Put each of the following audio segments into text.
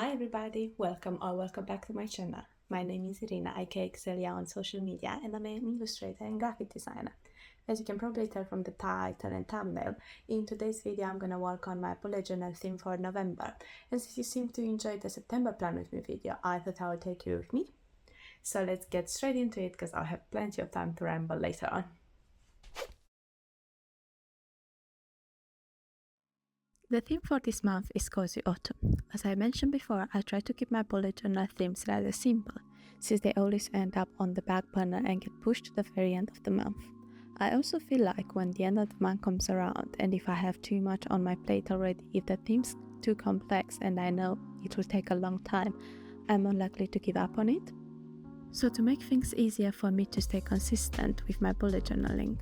Hi everybody, welcome or welcome back to my channel. My name is Irina, aka Xelia on social media, and I'm an illustrator and graphic designer. As you can probably tell from the title and thumbnail, in today's video I'm gonna work on my bullet journal theme for November. And since you seem to enjoy the September plan with me video, I thought I would take you with me. So let's get straight into it because I'll have plenty of time to ramble later on. The theme for this month is Cozy Autumn. As I mentioned before, I try to keep my bullet journal themes rather simple, since they always end up on the back burner and get pushed to the very end of the month. I also feel like when the end of the month comes around, and if I have too much on my plate already, if the theme's too complex and I know it will take a long time, I'm more likely to give up on it. So to make things easier for me to stay consistent with my bullet journaling,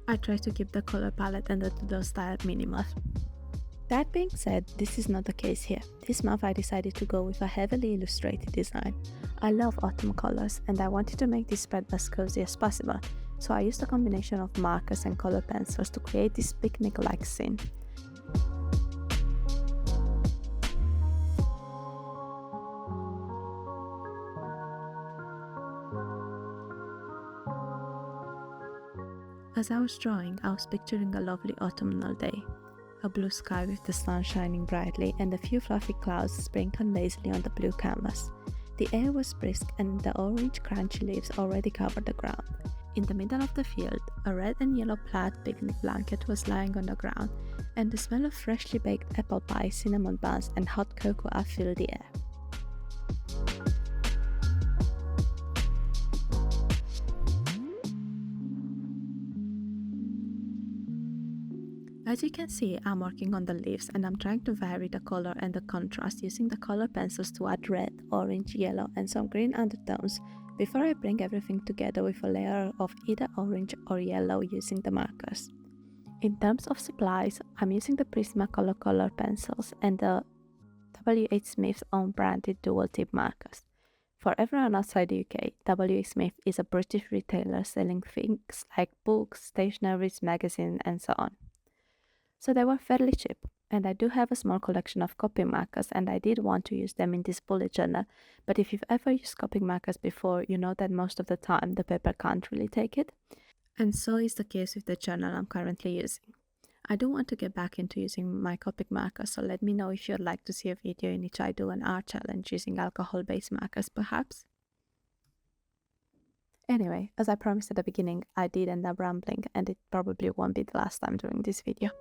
I try to keep the color palette and the doodle style minimal. That being said, this is not the case here. This month I decided to go with a heavily illustrated design. I love autumn colors and I wanted to make this spread as cozy as possible, so I used a combination of markers and color pencils to create this picnic-like scene. As I was drawing, I was picturing a lovely autumnal day. A blue sky with the sun shining brightly and a few fluffy clouds sprinkled lazily on the blue canvas. The air was brisk and the orange crunchy leaves already covered the ground. In the middle of the field, a red and yellow plaid picnic blanket was lying on the ground, and the smell of freshly baked apple pie, cinnamon buns, and hot cocoa filled the air. As you can see, I'm working on the leaves and I'm trying to vary the color and the contrast using the color pencils to add red, orange, yellow and some green undertones before I bring everything together with a layer of either orange or yellow using the markers. In terms of supplies, I'm using the Prismacolor color pencils and the W.H. Smith's own branded dual tip markers. For everyone outside the UK, W.H. Smith is a British retailer selling things like books, stationeries, magazines and so on. So they were fairly cheap, and I do have a small collection of copy markers and I did want to use them in this bullet journal, but if you've ever used copy markers before, you know that most of the time the paper can't really take it. And so is the case with the journal I'm currently using. I do want to get back into using my Copic markers, so let me know if you'd like to see a video in which I do an art challenge using alcohol-based markers perhaps. Anyway, as I promised at the beginning, I did end up rambling and it probably won't be the last time during this video.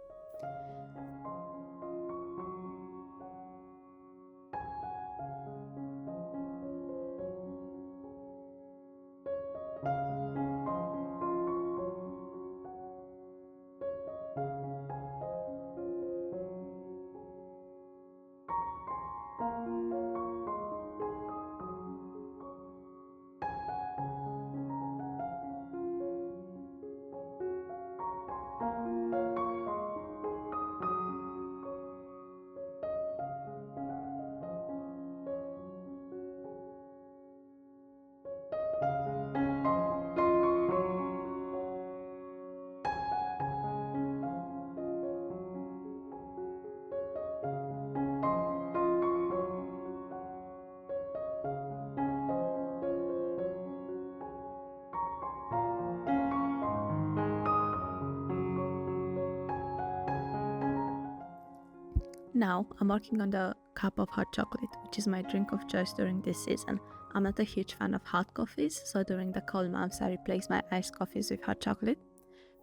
Now, I'm working on the cup of hot chocolate, which is my drink of choice during this season. I'm not a huge fan of hot coffees, so during the cold months I replace my iced coffees with hot chocolate.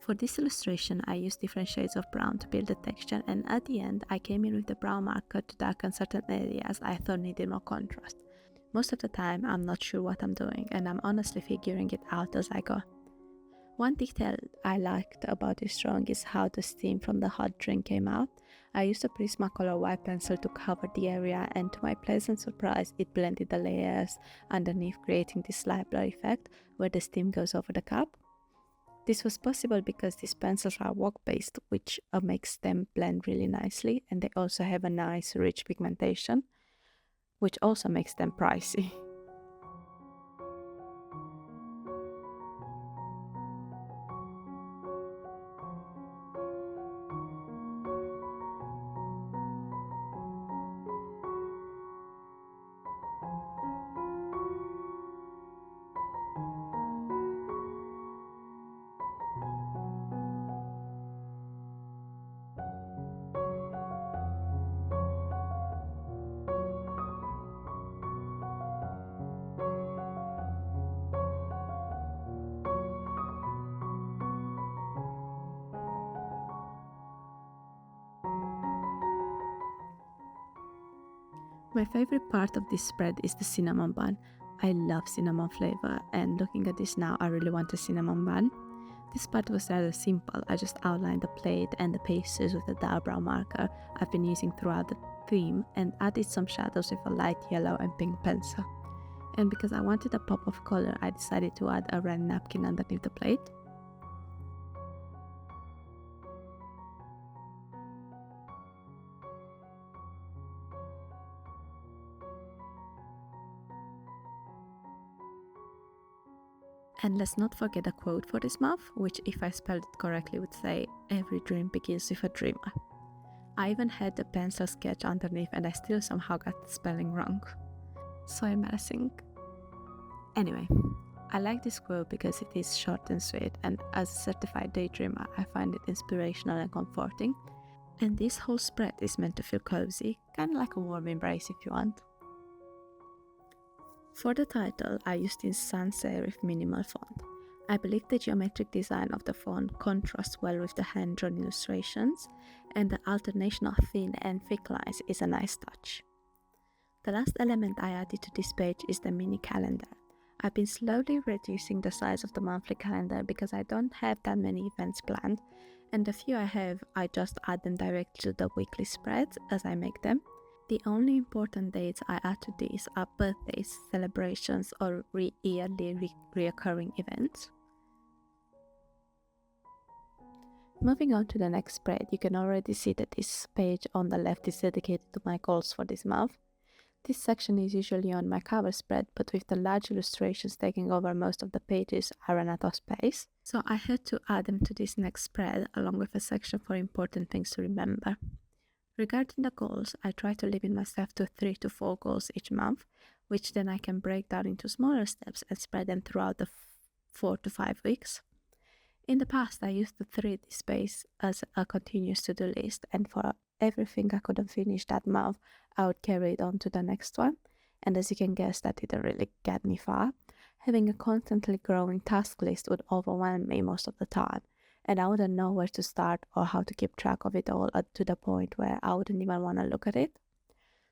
For this illustration, I used different shades of brown to build the texture, and at the end I came in with the brown marker to darken certain areas I thought needed more contrast. Most of the time I'm not sure what I'm doing, and I'm honestly figuring it out as I go. One detail I liked about this drawing is how the steam from the hot drink came out. I used a Prismacolor white pencil to cover the area, and to my pleasant surprise it blended the layers underneath, creating this slight blur effect where the steam goes over the cup. This was possible because these pencils are wax-based, which makes them blend really nicely, and they also have a nice rich pigmentation, which also makes them pricey. My favorite part of this spread is the cinnamon bun. I love cinnamon flavor, and looking at this now, I really want a cinnamon bun. This part was rather simple. I just outlined the plate and the pieces with a dark brown marker I've been using throughout the theme and added some shadows with a light yellow and pink pencil. And because I wanted a pop of color, I decided to add a red napkin underneath the plate. And let's not forget a quote for this month, which if I spelled it correctly would say, "Every dream begins with a dreamer." I even had the pencil sketch underneath and I still somehow got the spelling wrong. So embarrassing. Anyway, I like this quote because it is short and sweet, and as a certified daydreamer, I find it inspirational and comforting. And this whole spread is meant to feel cozy, kind of like a warm embrace if you want. For the title, I used in sans serif minimal font. I believe the geometric design of the font contrasts well with the hand-drawn illustrations, and the alternation of thin and thick lines is a nice touch. The last element I added to this page is the mini calendar. I've been slowly reducing the size of the monthly calendar because I don't have that many events planned, and the few I have, I just add them directly to the weekly spreads as I make them. The only important dates I add to these are birthdays, celebrations, or yearly reoccurring events. Moving on to the next spread, you can already see that this page on the left is dedicated to my goals for this month. This section is usually on my cover spread, but with the large illustrations taking over most of the pages, I ran out of space. So I had to add them to this next spread, along with a section for important things to remember. Regarding the goals, I try to limit myself to 3 to 4 goals each month, which then I can break down into smaller steps and spread them throughout the 4 to 5 weeks. In the past, I used the 3D space as a continuous to-do list, and for everything I couldn't finish that month, I would carry it on to the next one. And as you can guess, that didn't really get me far. Having a constantly growing task list would overwhelm me most of the time, and I wouldn't know where to start or how to keep track of it all to the point where I wouldn't even want to look at it.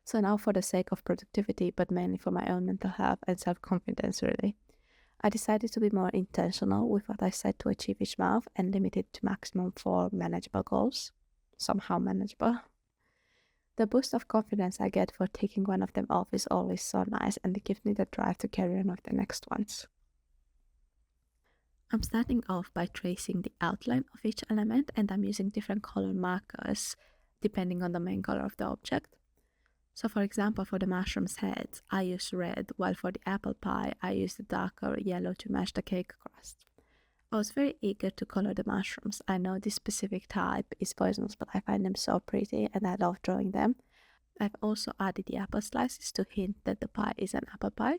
So now, for the sake of productivity, but mainly for my own mental health and self-confidence really, I decided to be more intentional with what I set to achieve each month and limit it to maximum 4 manageable goals. Somehow manageable. The boost of confidence I get for taking one of them off is always so nice, and it gives me the drive to carry on with the next ones. I'm starting off by tracing the outline of each element, and I'm using different color markers depending on the main color of the object. So for example, for the mushroom's head, I use red, while for the apple pie, I use the darker yellow to match the cake crust. I was very eager to color the mushrooms. I know this specific type is poisonous, but I find them so pretty and I love drawing them. I've also added the apple slices to hint that the pie is an apple pie.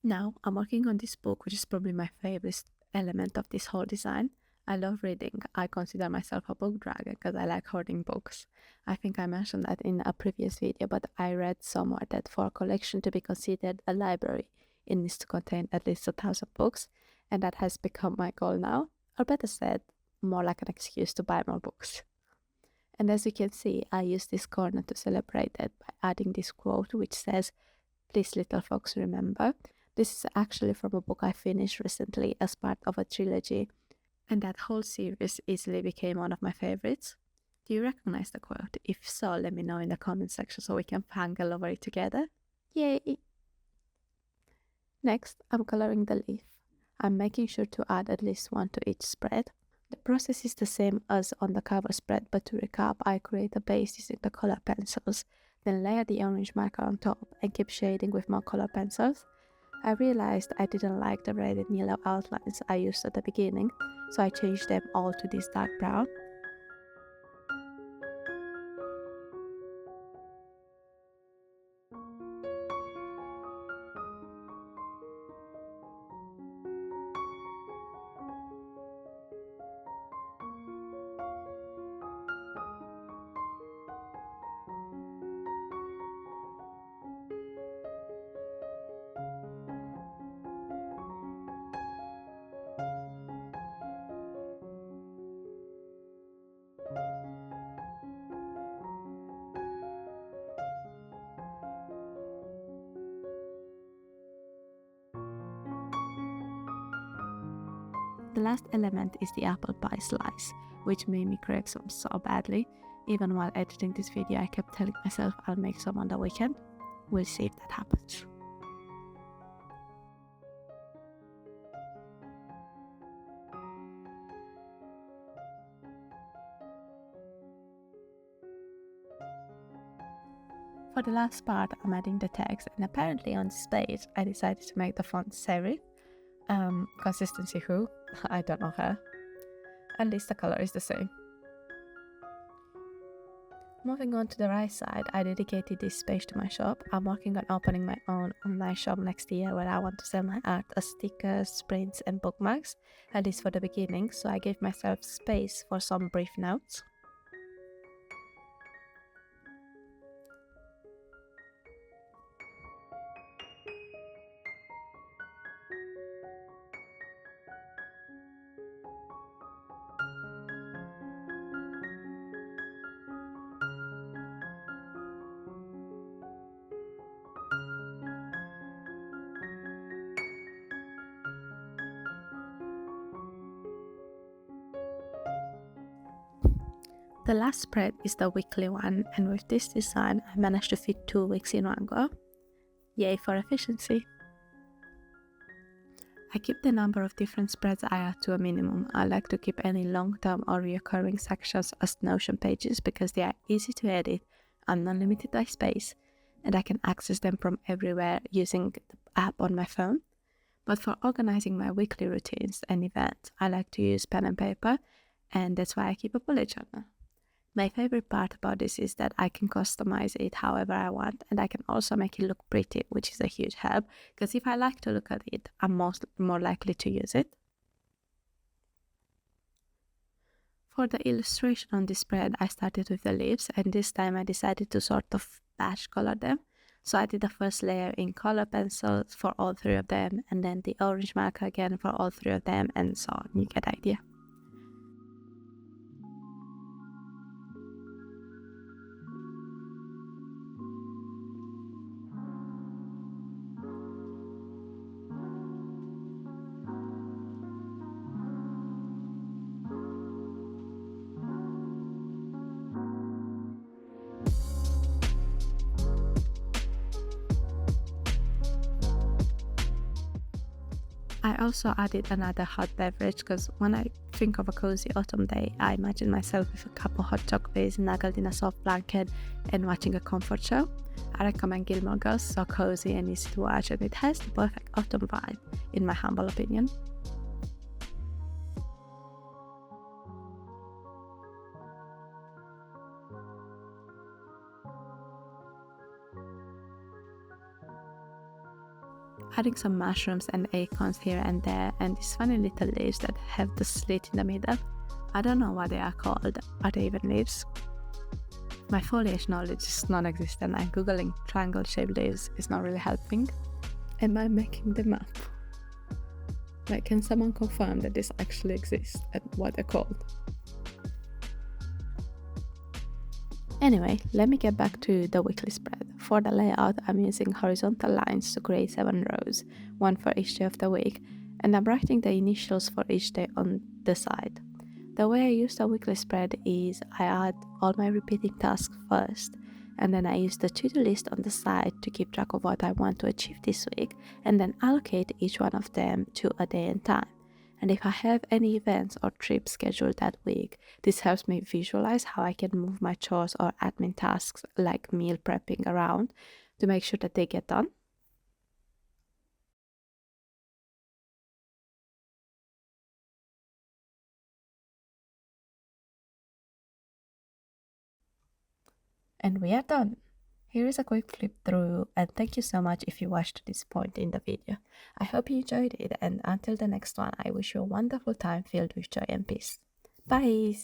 Now, I'm working on this book, which is probably my favorite element of this whole design. I love reading. I consider myself a book dragon because I like hoarding books. I think I mentioned that in a previous video, but I read somewhere that for a collection to be considered a library, it needs to contain at least 1,000 books, and that has become my goal now, or better said, more like an excuse to buy more books. And as you can see, I use this corner to celebrate it by adding this quote which says, "Please little folks remember." This is actually from a book I finished recently as part of a trilogy, and that whole series easily became one of my favorites. Do you recognize the quote? If so, let me know in the comment section so we can fangle over it together. Yay! Next, I'm coloring the leaf. I'm making sure to add at least one to each spread. The process is the same as on the cover spread, but to recap, I create a base using the color pencils, then layer the orange marker on top and keep shading with more color pencils. I realized I didn't like the red and yellow outlines I used at the beginning, so I changed them all to this dark brown. the last element is the apple pie slice, which made me crave some so badly. Even while editing this video, I kept telling myself I'll make some on the weekend. We'll see if that happens. For the last part, I'm adding the text, and apparently on this page, I decided to make the font serif. Consistency who? I don't know her. At least the color is the same. Moving on to the right side, I dedicated this space to my shop. I'm working on opening my own online shop next year where I want to sell my art as stickers, prints and bookmarks, at least for the beginning, so I gave myself space for some brief notes. The last spread is the weekly one, and with this design I managed to fit 2 weeks in one go. Yay for efficiency! I keep the number of different spreads I add to a minimum. I like to keep any long-term or recurring sections as Notion pages because they are easy to edit and unlimited by space, and I can access them from everywhere using the app on my phone. But for organizing my weekly routines and events, I like to use pen and paper, and that's why I keep a bullet journal. My favorite part about this is that I can customize it however I want, and I can also make it look pretty, which is a huge help, because if I like to look at it, I'm more likely to use it. For the illustration on this spread, I started with the leaves, and this time I decided to sort of batch color them. So I did the first layer in color pencils for all 3 of them, and then the orange marker again for all 3 of them, and so on. You get the idea. I also added another hot beverage because when I think of a cozy autumn day, I imagine myself with a cup of hot chocolate snuggled in a soft blanket and watching a comfort show. I recommend Gilmore Girls, so cozy and easy to watch, and it has the perfect autumn vibe, in my humble opinion. Adding some mushrooms and acorns here and there, and these funny little leaves that have the slit in the middle. I don't know what they are called. Are they even leaves? My foliage knowledge is non-existent, and googling triangle-shaped leaves is not really helping. Am I making them up? Like, can someone confirm that this actually exists and what they're called? Anyway, let me get back to the weekly spread. For the layout, I'm using horizontal lines to create 7 rows, 1 for each day of the week, and I'm writing the initials for each day on the side. The way I use the weekly spread is I add all my repeating tasks first, and then I use the to-do list on the side to keep track of what I want to achieve this week, and then allocate each one of them to a day and time. And if I have any events or trips scheduled that week, this helps me visualize how I can move my chores or admin tasks like meal prepping around to make sure that they get done. And we are done. Here is a quick flip through, and thank you so much if you watched to this point in the video. I hope you enjoyed it, and until the next one, I wish you a wonderful time filled with joy and peace. Bye!